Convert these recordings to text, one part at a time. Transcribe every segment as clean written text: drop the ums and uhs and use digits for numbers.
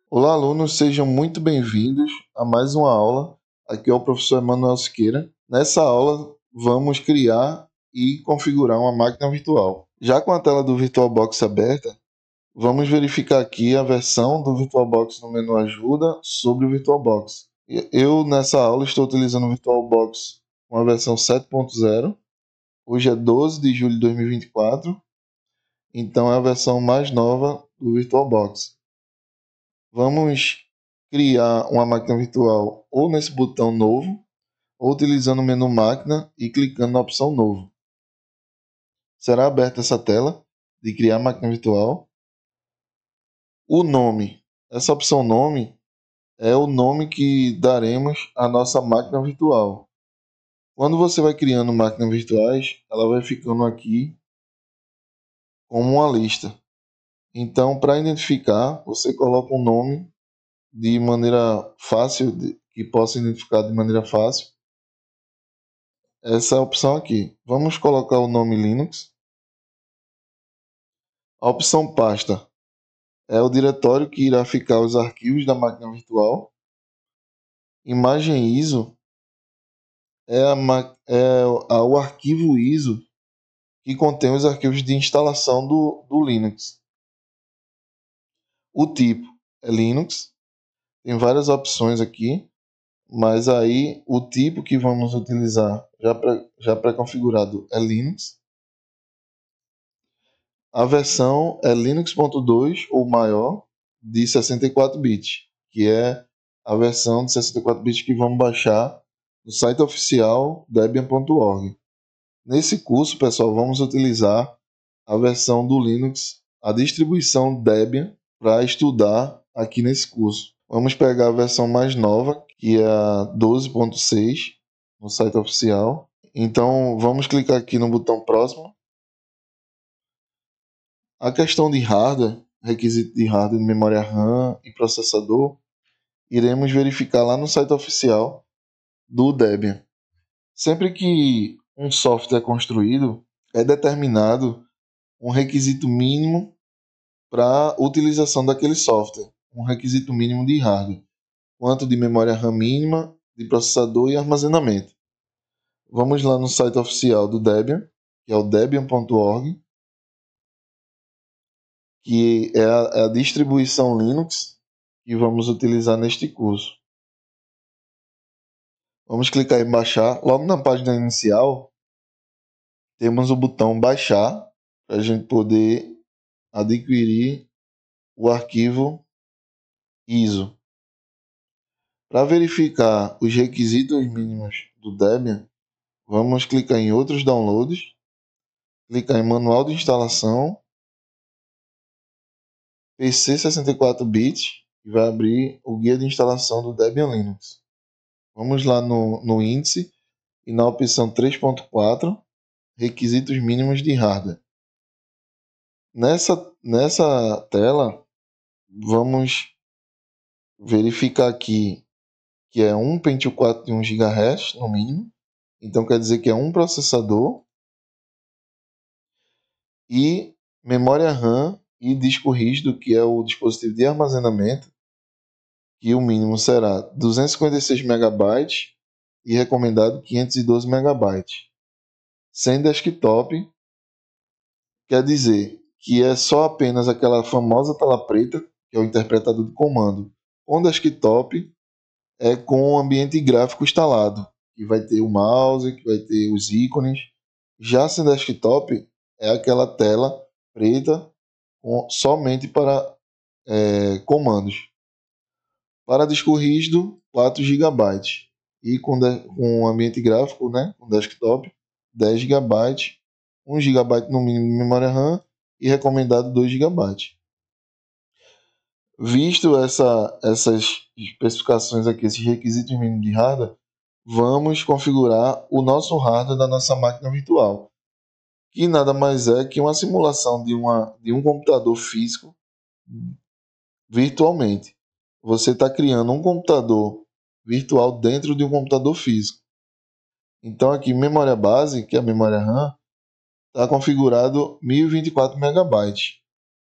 Olá, alunos, sejam muito bem-vindos a mais uma aula. Aqui é o professor Emanuel Siqueira. Nessa aula, vamos criar e configurar uma máquina virtual. Já com a tela do VirtualBox aberta, vamos verificar aqui a versão do VirtualBox no menu Ajuda sobre o VirtualBox. Eu, nessa aula, estou utilizando o VirtualBox com a versão 7.0. Hoje é 12 de julho de 2024, então é a versão mais nova do VirtualBox. Vamos criar uma máquina virtual ou nesse botão novo, ou utilizando o menu máquina e clicando na opção novo. Será aberta essa tela de criar máquina virtual. O nome. Essa opção nome é o nome que daremos à nossa máquina virtual. Quando você vai criando máquinas virtuais, ela vai ficando aqui como uma lista. Então, para identificar, você coloca um nome de maneira fácil, que possa identificar de maneira fácil. Essa opção aqui. Vamos colocar o nome Linux. A opção pasta é o diretório que irá ficar os arquivos da máquina virtual. Imagem ISO é o arquivo ISO que contém os arquivos de instalação do Linux. O tipo é Linux. Tem várias opções aqui, mas aí o tipo que vamos utilizar já pré-configurado é Linux. A versão é Linux.2 ou maior de 64 bits, que é a versão de 64 bits que vamos baixar no site oficial debian.org. Nesse curso, pessoal, vamos utilizar a versão do Linux, a distribuição Debian, para estudar aqui nesse curso. Vamos pegar a versão mais nova, que é a 12.6, no site oficial. Então, vamos clicar aqui no botão próximo. A questão de hardware, requisito de hardware, memória RAM e processador, iremos verificar lá no site oficial do Debian. Sempre que um software é construído, é determinado um requisito mínimo para a utilização daquele software, um requisito mínimo de hardware, quanto de memória RAM mínima, de processador e armazenamento. Vamos lá no site oficial do Debian, que é o debian.org, que é a distribuição Linux que vamos utilizar neste curso. Vamos clicar em baixar. Logo na página inicial, temos o botão baixar, para a gente poder adquirir o arquivo ISO. Para verificar os requisitos mínimos do Debian, vamos clicar em outros downloads, clicar em manual de instalação, PC 64 bits, e vai abrir o guia de instalação do Debian Linux. Vamos lá no índice e na opção 3.4, requisitos mínimos de hardware. Nessa tela, vamos verificar aqui que é um Pentium 4 de 1 GHz no mínimo. Então quer dizer que é um processador. E memória RAM e disco rígido, que é o dispositivo de armazenamento, que o mínimo será 256 MB e recomendado 512 MB. Sem desktop, quer dizer que é só apenas aquela famosa tela preta, que é o interpretador de comando. Com desktop é com o ambiente gráfico instalado, que vai ter o mouse, que vai ter os ícones. Já sem desktop é aquela tela preta somente para comandos. Para disco rígido, 4 GB. E com ambiente gráfico, né, com desktop, 10 GB, 1 GB no mínimo de memória RAM e recomendado 2 GB. Visto essas especificações aqui, esses requisitos mínimos de hardware, vamos configurar o nosso hardware da nossa máquina virtual, que nada mais é que uma simulação de um computador físico virtualmente. Você está criando um computador virtual dentro de um computador físico. Então aqui, memória base, que é a memória RAM, está configurado 1024 MB,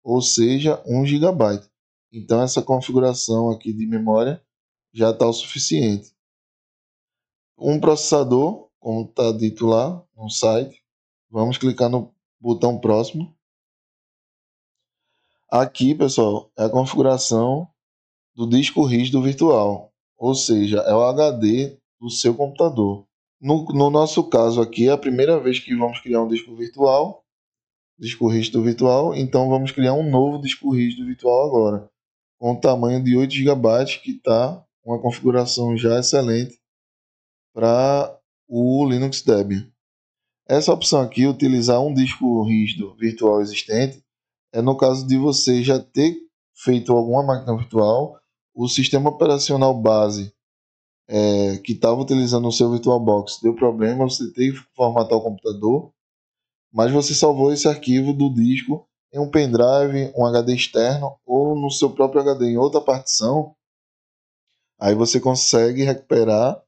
ou seja, 1 GB. Então essa configuração aqui de memória já está o suficiente. Um processador, como está dito lá no site, vamos clicar no botão próximo. Aqui, pessoal, é a configuração do disco rígido virtual, ou seja, é o HD do seu computador. No nosso caso aqui, é a primeira vez que vamos criar um disco rígido virtual, então vamos criar um novo disco rígido virtual agora, com o tamanho de 8 GB, que está uma configuração já excelente para o Linux Debian. Essa opção aqui, utilizar um disco rígido virtual existente, é no caso de você já ter feito alguma máquina virtual, o sistema operacional base que estava utilizando o seu VirtualBox deu problema, você teve que formatar o computador, mas você salvou esse arquivo do disco em um pendrive, um HD externo ou no seu próprio HD em outra partição. Aí você consegue recuperar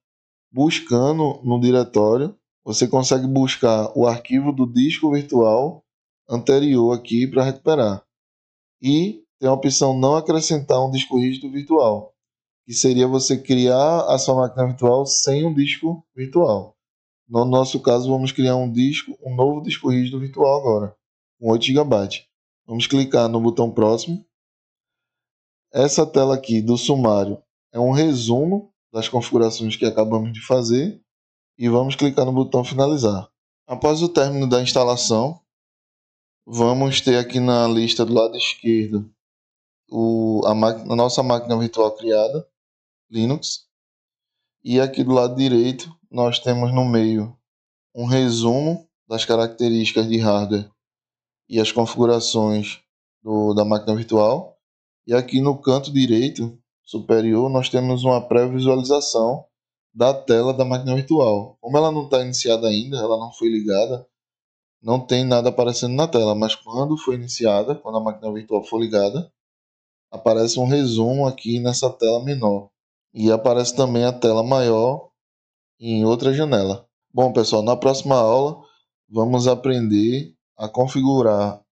buscando no diretório. Você consegue buscar o arquivo do disco virtual anterior aqui para recuperar. E tem a opção não acrescentar um disco rígido virtual, que seria você criar a sua máquina virtual sem um disco virtual. No nosso caso, vamos criar um novo disco rígido virtual agora, com 8 GB. Vamos clicar no botão próximo. Essa tela aqui do sumário é um resumo das configurações que acabamos de fazer e vamos clicar no botão finalizar. Após o término da instalação, vamos ter aqui na lista do lado esquerdo a nossa máquina virtual criada, Linux, e aqui do lado direito nós temos no meio um resumo das características de hardware e as configurações da máquina virtual. E aqui no canto direito superior nós temos uma pré-visualização da tela da máquina virtual. Como ela não está iniciada ainda, ela não foi ligada, não tem nada aparecendo na tela, mas quando for iniciada, quando a máquina virtual for ligada, aparece um resumo aqui nessa tela menor. E aparece também a tela maior em outra janela. Bom, pessoal, na próxima aula vamos aprender a configurar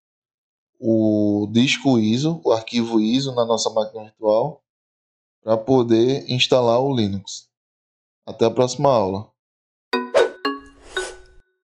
o disco ISO, o arquivo ISO na nossa máquina virtual, para poder instalar o Linux. Até a próxima aula.